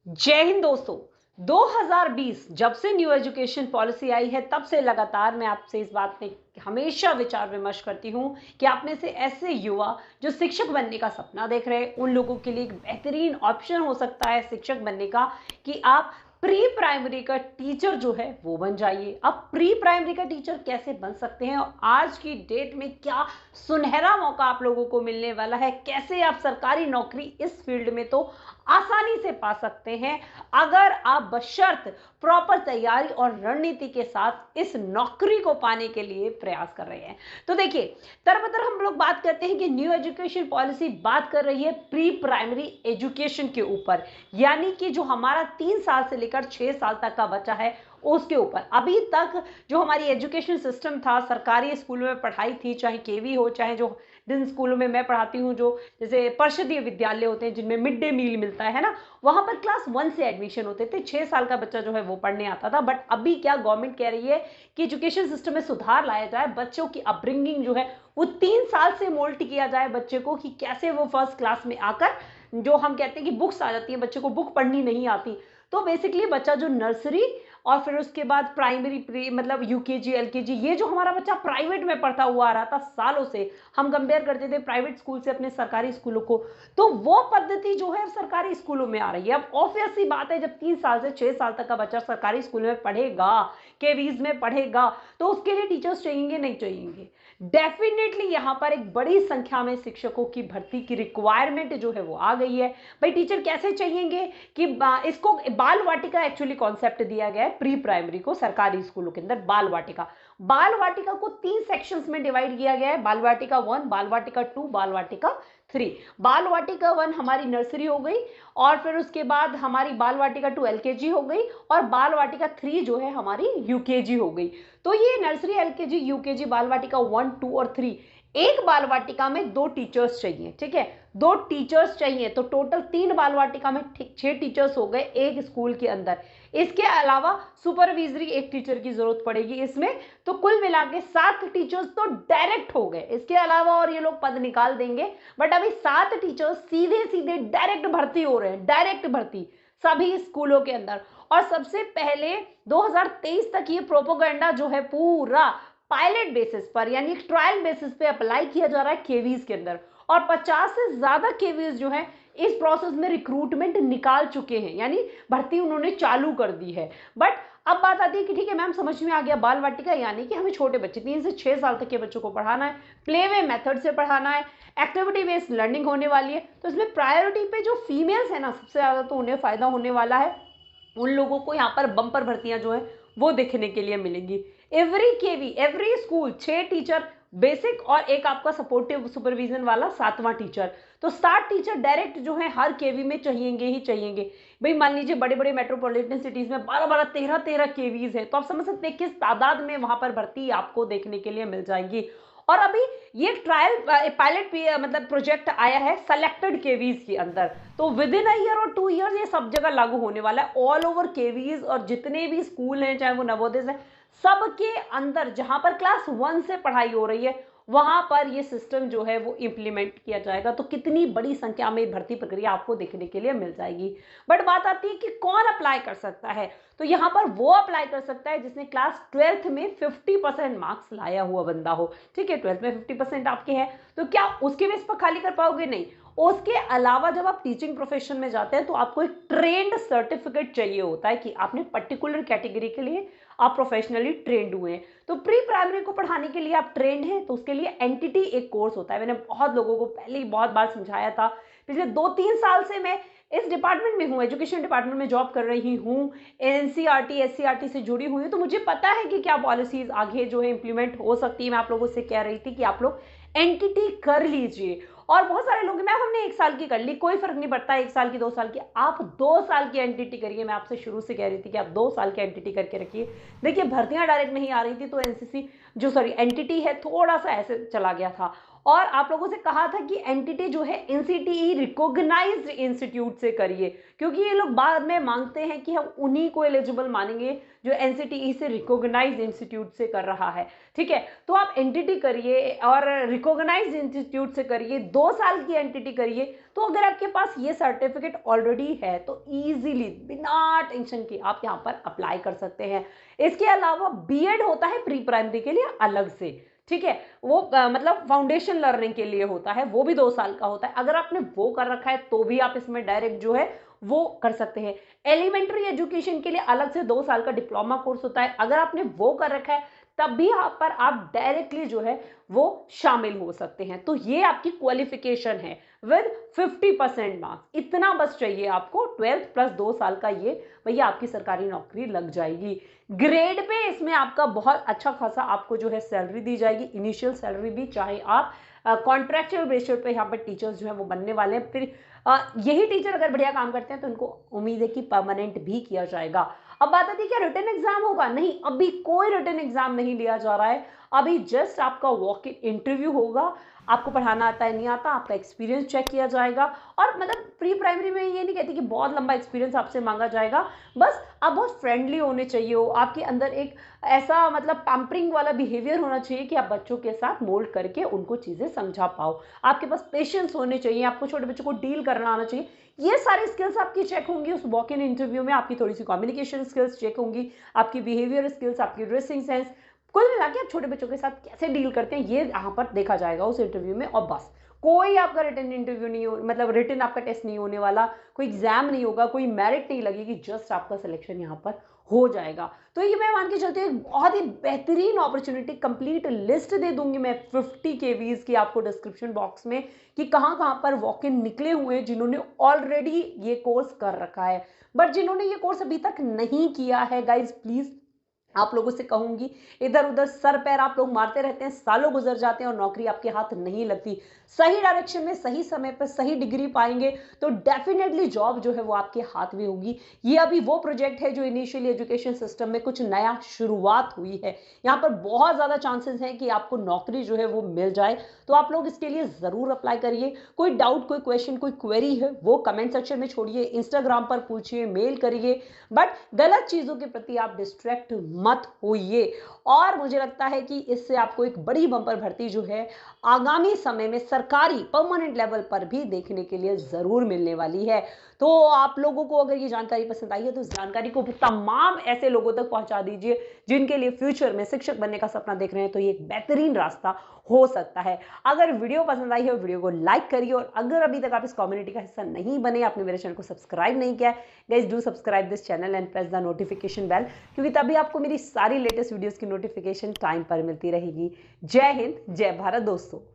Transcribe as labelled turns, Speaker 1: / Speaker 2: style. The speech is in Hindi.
Speaker 1: जय हिंद दोस्तों। 2020 जब से न्यू एजुकेशन पॉलिसी आई है तब से लगातार मैं आपसे इस बात पे हमेशा विचार विमर्श करती हूं कि आप में से ऐसे युवा जो शिक्षक बनने का सपना देख रहे हैं उन लोगों के लिए एक बेहतरीन ऑप्शन हो सकता है शिक्षक बनने का कि आप प्री प्राइमरी का टीचर जो है वो बन जाइए। अब प्री प्राइमरी का टीचर कैसे बन सकते हैं और आज की डेट में क्या सुनहरा मौका आप लोगों को मिलने वाला है, कैसे आप सरकारी नौकरी इस फील्ड में तो आसानी से पा सकते हैं अगर आप बशर्त प्रॉपर तैयारी और रणनीति के साथ इस नौकरी को पाने के लिए प्रयास कर रहे हैं। तो देखिए, तरबतर हम लोग बात करते हैं कि न्यू एजुकेशन पॉलिसी बात कर रही है प्री प्राइमरी एजुकेशन के ऊपर, यानी कि जो हमारा 3 साल से लेकर 6 साल तक का बच्चा है उसके ऊपर। अभी तक जो हमारी एजुकेशन सिस्टम था, सरकारी स्कूलों में पढ़ाई थी, चाहे केवी हो चाहे जो जिन स्कूलों में मैं पढ़ाती हूँ, जो जैसे परिषदीय विद्यालय होते हैं जिनमें मिड डे मील मिलता है ना, वहां पर क्लास 1 से एडमिशन होते थे, 6 साल का बच्चा जो है वो पढ़ने आता था। बट अभी क्या गवर्नमेंट कह रही है कि एजुकेशन सिस्टम में सुधार लाया जाए, बच्चों की अपब्रिंगिंग जो है वो 3 साल से मोल्ड किया जाए बच्चे को, कि कैसे वो फर्स्ट क्लास में आकर, जो हम कहते हैं कि बुक्स आ जाती है, बच्चे को बुक पढ़नी नहीं आती, तो बेसिकली बच्चा जो नर्सरी और फिर उसके बाद प्राइमरी प्री मतलब यूकेजी एलकेजी, ये जो हमारा बच्चा प्राइवेट में पढ़ता हुआ आ रहा था सालों से, हम कंपेयर करते थे प्राइवेट स्कूल से अपने सरकारी स्कूलों को, तो वो पद्धति जो है सरकारी स्कूलों में आ रही है। अब ऑब्वियस सी बात है, जब 3 साल से 6 साल तक का बच्चा सरकारी स्कूल में पढ़ेगा, केवीज में पढ़ेगा, तो उसके लिए टीचर्स चाहिए नहीं चाहिए? डेफिनेटली यहाँ पर एक बड़ी संख्या में शिक्षकों की भर्ती की रिक्वायरमेंट जो है वो आ गई है। भाई टीचर कैसे चाहिएंगे कि इसको बाल वाटिका एक्चुअली कॉन्सेप्ट दिया गया है प्री प्राइमरी को सरकारी स्कूलों के अंदर। बाल वाटिका को 3 सेक्शंस में डिवाइड किया गया है, बाल वाटिका 1, बाल वाटिका 2, बाल वाटिका 3। बाल वाटिका 1 हमारी नर्सरी हो गई, और फिर उसके बाद हमारी बाल वाटिका 2 एलकेजी हो गई, और बाल वाटिका 3 जो है हमारी यूकेजी हो गई। तो ये नर्सरी एलकेजी यूकेजी बाल वाटिका 1, 2 और 3, एक बाल वाटिका में 2 टीचर्स चाहिए, ठीक है, 2 टीचर्स चाहिए, तो टोटल 3 बाल वाटिका में 6 टीचर्स हो गए एक स्कूल के अंदर। इसके अलावा सुपरविजरी एक टीचर की जरूरत पड़ेगी इसमें, तो कुल मिला के 7 टीचर्स तो डायरेक्ट हो गए। इसके अलावा और ये लोग पद निकाल देंगे, बट अभी 7 टीचर्स सीधे सीधे डायरेक्ट भर्ती हो रहे हैं, डायरेक्ट भर्ती सभी स्कूलों के अंदर। और सबसे पहले 2023 तक ये प्रोपोगंडा जो है पूरा पायलट बेसिस पर, यानी ट्रायल बेसिस पे अप्लाई किया जा रहा है केवीज के अंदर, और 50 से ज्यादा केवीज जो है इस प्रोसेस में रिक्रूटमेंट निकाल चुके हैं, यानी भर्ती उन्होंने चालू कर दी है। बट अब बात आती है कि ठीक है मैम, समझ में आ गया, बाल वाटिका यानी कि हमें छोटे बच्चे 3 से 6 साल तक के बच्चों को पढ़ाना है, प्ले वे मेथड से पढ़ाना है, एक्टिविटी बेस्ड लर्निंग होने वाली है, तो इसमें प्रायोरिटी पे जो फीमेल्स है ना, सबसे ज्यादा तो उन्हें फायदा होने वाला है। उन लोगों को यहाँ पर बम्पर भर्तियां जो है वो देखने के लिए मिलेंगी। एवरी केवी एवरी स्कूल 6 टीचर बेसिक और एक आपका सपोर्टिव सुपरविजन वाला 7वां टीचर, तो 7 टीचर डायरेक्ट जो है हर केवी में चाहिएंगे ही चाहिएंगे। भाई मान लीजिए बड़े बड़े मेट्रोपॉलिटन सिटीज में 12-12, 13-13 केवीज है, तो आप समझ सकते हैं किस तादाद में वहां पर भर्ती आपको देखने के लिए मिल जाएगी। और अभी ये ट्रायल पायलट मतलब प्रोजेक्ट आया है सेलेक्टेड केवीज के अंदर, तो विद इन अ ईयर और 2 ईयर्स ये सब जगह लागू होने वाला है, ऑल ओवर केवीज, और जितने भी स्कूल हैं चाहे वो नवोदय है, सबके अंदर जहां पर क्लास 1 से पढ़ाई हो रही है वहां पर ये सिस्टम जो है वो इंप्लीमेंट किया जाएगा। तो कितनी बड़ी संख्या में भर्ती प्रक्रिया आपको देखने के लिए मिल जाएगी। बट बात आती है कि कौन अप्लाई कर सकता है, तो यहां पर वो अप्लाई कर सकता है जिसने क्लास 12th में 50% मार्क्स लाया हुआ बंदा हो। ठीक है, 12th में 50% आपके हैं, तो क्या उसके बेस पर खाली कर पाओगे? नहीं। उसके अलावा जब आप टीचिंग प्रोफेशन में जाते हैं तो आपको एक ट्रेंड सर्टिफिकेट चाहिए होता है कि आपने पर्टिकुलर कैटेगरी के लिए आप प्रोफेशनली ट्रेंड हुए हैं। तो प्री प्राइमरी को पढ़ाने के लिए आप ट्रेंड हैं, तो उसके लिए एनटीटी एक कोर्स होता है। मैंने बहुत लोगों को पहले ही बहुत बार समझाया था, पिछले 2-3 साल से मैं इस डिपार्टमेंट में हूँ, एजुकेशन डिपार्टमेंट में जॉब कर रही हूँ, एनसीईआरटी एससीईआरटी से जुड़ी हुई हूँ, तो मुझे पता है कि क्या पॉलिसीज आगे जो है इंप्लीमेंट हो सकती है। मैं आप लोगों से कह रही थी कि आप लोग एनटीटी कर लीजिए, और बहुत सारे लोग मैम हमने 1 साल की कर ली, कोई फर्क नहीं पड़ता 1 साल की 2 साल की, आप 2 साल की एनटीटी करिए। मैं आपसे शुरू से कह रही थी कि आप 2 साल की एनटीटी करके रखिए। देखिए भर्तियां डायरेक्ट नहीं आ रही थी, तो एनसीसी जो सॉरी एनटीटी है थोड़ा सा ऐसे चला गया था, और आप लोगों से कहा था कि एनटीटी जो है एनसीटीई रिकॉग्नाइज्ड इंस्टीट्यूट से करिए, क्योंकि ये लोग बाद में मांगते हैं कि हम उन्हीं को एलिजिबल मानेंगे जो एनसीटीई से रिकॉग्नाइज्ड इंस्टीट्यूट से कर रहा है। ठीक है, तो आप एनटीटी करिए और रिकॉग्नाइज्ड इंस्टीट्यूट से करिए, 2 साल की एनटीटी करिए। तो अगर आपके पास ये सर्टिफिकेट ऑलरेडी है तो इजीली बिना टेंशन के आप यहाँ पर अप्लाई कर सकते हैं। इसके अलावा बीएड होता है प्री प्राइमरी के लिए अलग से। ठीक है, वो मतलब फाउंडेशन लर्निंग के लिए होता है, वो भी 2 साल का होता है। अगर आपने वो कर रखा है तो भी आप इसमें डायरेक्ट जो है वो कर सकते हैं। एलिमेंट्री एजुकेशन के लिए अलग से 2 साल का डिप्लोमा कोर्स होता है, अगर आपने वो कर रखा है तब भी आप पर आप डायरेक्टली जो है वो शामिल हो सकते हैं। तो ये आपकी क्वालिफिकेशन है विद 50% मार्क्स। इतना बस चाहिए आपको, 12th प्लस 2 साल का, ये भैया आपकी सरकारी नौकरी लग जाएगी। ग्रेड पे इसमें आपका बहुत अच्छा खासा आपको जो है सैलरी दी जाएगी, इनिशियल सैलरी भी, चाहे आप कॉन्ट्रैक्चुअल बेसिस पे यहाँ पर टीचर्स जो है वो बनने वाले हैं। फिर यही टीचर अगर बढ़िया काम करते हैं तो उनको उम्मीद है कि परमानेंट भी किया जाएगा। अब बात आती है क्या रिटन एग्जाम होगा? नहीं, अभी कोई रिटन एग्जाम नहीं लिया जा रहा है। अभी जस्ट आपका वॉक इन इंटरव्यू होगा। आपको पढ़ाना आता है नहीं आता, आपका एक्सपीरियंस चेक किया जाएगा। और मतलब प्री प्राइमरी में ये नहीं कहती कि बहुत लंबा एक्सपीरियंस आपसे मांगा जाएगा, बस आप बहुत फ्रेंडली होने चाहिए हो, आपके अंदर एक ऐसा मतलब पैम्परिंग वाला बिहेवियर होना चाहिए कि आप बच्चों के साथ मोल्ड करके उनको चीजें समझा पाओ। आपके पास पेशेंस होने चाहिए, आपको छोटे बच्चों को डील करना आना चाहिए। ये सारी स्किल्स आपकी चेक होंगी उस वॉक इन इंटरव्यू में। आपकी थोड़ी सी कम्युनिकेशन स्किल्स चेक होंगी, आपकी बिहेवियर स्किल्स, आपकी ड्रेसिंग सेंस, कुल मिला के आप छोटे बच्चों के साथ कैसे डील करते हैं ये यहाँ पर देखा जाएगा उस इंटरव्यू में। और बस कोई आपका रिटन इंटरव्यू नहीं हो, मतलब रिटन आपका टेस्ट नहीं होने वाला, कोई एग्जाम नहीं होगा, कोई मेरिट नहीं लगेगी, जस्ट आपका सिलेक्शन यहाँ पर हो जाएगा। तो ये मैं मान के चलती हूँ बहुत ही बेहतरीन अपॉर्चुनिटी। कंप्लीट लिस्ट दे दूंगी मैं 50 KVs की आपको डिस्क्रिप्शन बॉक्स में कि कहाँ कहाँ पर वॉक इन निकले हुए हैं जिन्होंने ऑलरेडी ये कोर्स कर रखा है। बट जिन्होंने ये कोर्स अभी तक नहीं किया है गाइज, प्लीज आप लोगों से कहूंगी, इधर उधर सर पैर आप लोग मारते रहते हैं, सालों गुजर जाते हैं और नौकरी आपके हाथ नहीं लगती। सही डायरेक्शन में सही समय पर सही डिग्री पाएंगे तो डेफिनेटली जॉब जो है वो आपके हाथ में होगी। ये अभी वो प्रोजेक्ट है जो इनिशियली एजुकेशन सिस्टम में कुछ नया शुरुआत हुई है। यहाँ पर बहुत ज्यादा चांसेस हैं कि आपको नौकरी जो है वो मिल जाए, तो आप लोग इसके लिए जरूर अप्लाई करिए। कोई डाउट, कोई क्वेश्चन, कोई क्वेरी है वो कमेंट सेक्शन में छोड़िए, इंस्टाग्राम पर पूछिए, मेल करिए, बट गलत चीजों के प्रति आप डिस्ट्रैक्ट मत होइए। और मुझे लगता है कि इससे आपको एक बड़ी बम्पर भर्ती जो है आगामी समय में सरकारी परमानेंट लेवल पर भी देखने के लिए जरूर मिलने वाली है। तो आप लोगों को अगर ये जानकारी पसंद आई है तो इस जानकारी को तमाम ऐसे लोगों तक पहुंचा दीजिए जिनके लिए फ्यूचर में शिक्षक बनने का सपना देख रहे हैं, तो ये एक बेहतरीन रास्ता हो सकता है। अगर वीडियो पसंद आई है वीडियो को लाइक करिए, और अगर अभी तक आप इस कम्युनिटी का हिस्सा नहीं बने, आपने मेरे चैनल को सब्सक्राइब नहीं किया है, guys do subscribe this channel and press the notification bell, क्योंकि तभी आपको मेरी सारी लेटेस्ट वीडियोस की नोटिफिकेशन टाइम पर मिलती रहेगी। जय हिंद, जय भारत दोस्तों।